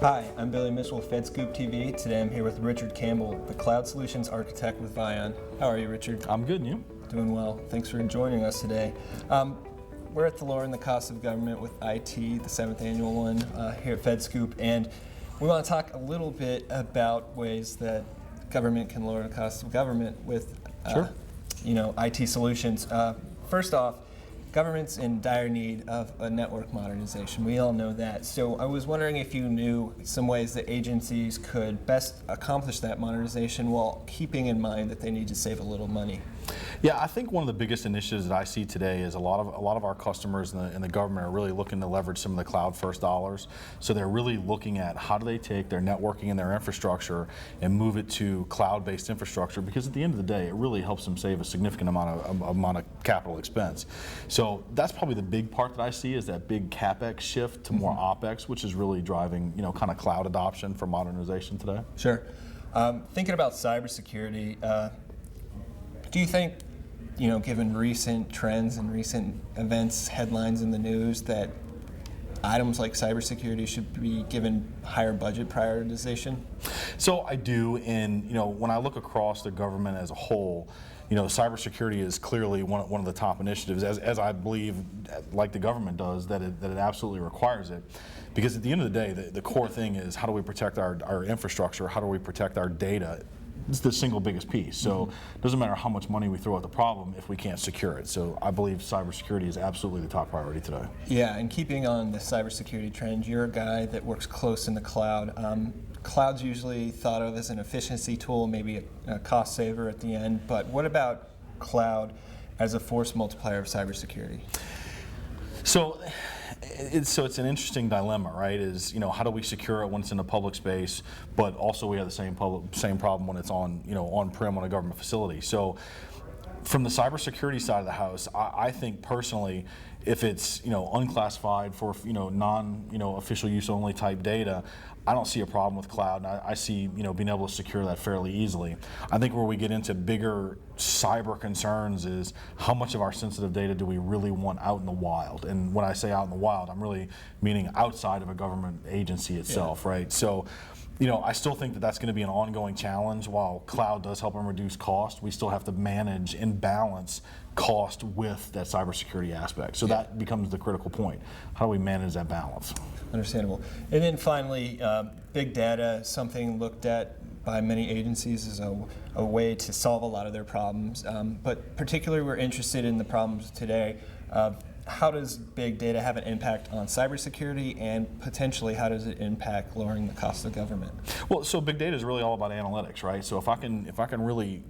Hi, I'm Billy Mitchell with FedScoop TV. Today I'm here with Richard Campbell, the Cloud Solutions Architect with Vion. How are you, Richard? I'm good, and you? Doing well. Thanks for joining us today. We're at the Lowering the Cost of Government with IT, the 7th annual one here at FedScoop, and we want to talk a little bit about ways that government can lower the cost of government with IT solutions. First off, government's in dire need of a network modernization. We all know that. So I was wondering if you knew some ways that agencies could best accomplish that modernization while keeping in mind that they need to save a little money. Yeah, I think one of the biggest initiatives that I see today is a lot of our customers in the government are really looking to leverage some of the cloud first dollars. So they're really looking at how do they take their networking and their infrastructure and move it to cloud-based infrastructure, because at the end of the day, it really helps them save a significant amount of capital expense. So that's probably the big part that I see, is that big CapEx shift to more OpEx, which is really driving kind of cloud adoption for modernization today. Sure. Thinking about cybersecurity, do you think, given recent trends and recent events, headlines in the news, that items like cybersecurity should be given higher budget prioritization? So I do, and when I look across the government as a whole, cybersecurity is clearly one of the top initiatives, as I believe, like the government does, that it absolutely requires it. Because at the end of the day, the core thing is, how do we protect our infrastructure? How do we protect our data? It's the single biggest piece. So it doesn't matter how much money we throw at the problem if we can't secure it. So I believe cybersecurity is absolutely the top priority today. Yeah, and keeping on the cybersecurity trend, you're a guy that works close in the cloud. Cloud's usually thought of as an efficiency tool, maybe a cost saver at the end, but what about cloud as a force multiplier of cybersecurity? So it's an interesting dilemma, right? Is how do we secure it when it's in a public space, but also we have the same problem when it's on-prem on a government facility. So from the cybersecurity side of the house, I think personally, if it's unclassified for non-official use only type data, I don't see a problem with cloud. I see being able to secure that fairly easily. I think where we get into bigger cyber concerns is how much of our sensitive data do we really want out in the wild? And when I say out in the wild, I'm really meaning outside of a government agency itself, right? So, I still think that that's going to be an ongoing challenge. While cloud does help them reduce cost, we still have to manage and balance cost with that cybersecurity aspect. So that becomes the critical point. How do we manage that balance? Understandable. And then finally, big data, something looked at by many agencies as a way to solve a lot of their problems. But particularly we're interested in the problems today of how does big data have an impact on cybersecurity, and potentially how does it impact lowering the cost of government? Well, so big data is really all about analytics, right? So if I can really,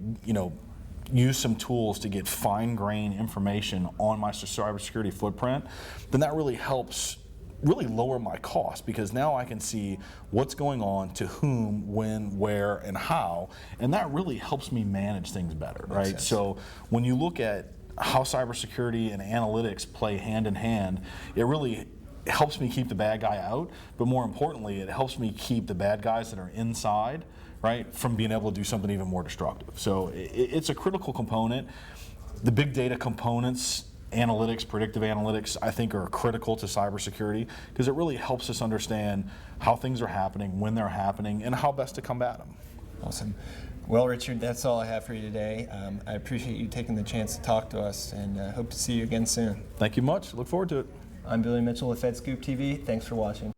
use some tools to get fine-grained information on my cybersecurity footprint, then that really helps lower my cost, because now I can see what's going on, to whom, when, where, and how, and that really helps me manage things better, right? So when you look at how cybersecurity and analytics play hand in hand, it really helps me keep the bad guy out, but more importantly, it helps me keep the bad guys that are inside, right, from being able to do something even more destructive. So it's a critical component. The big data components, analytics, predictive analytics, I think are critical to cybersecurity, because it really helps us understand how things are happening, when they're happening, and how best to combat them. Awesome. Well, Richard, that's all I have for you today. I appreciate you taking the chance to talk to us, and hope to see you again soon. Thank you much. Look forward to it. I'm Billy Mitchell with FedScoop TV. Thanks for watching.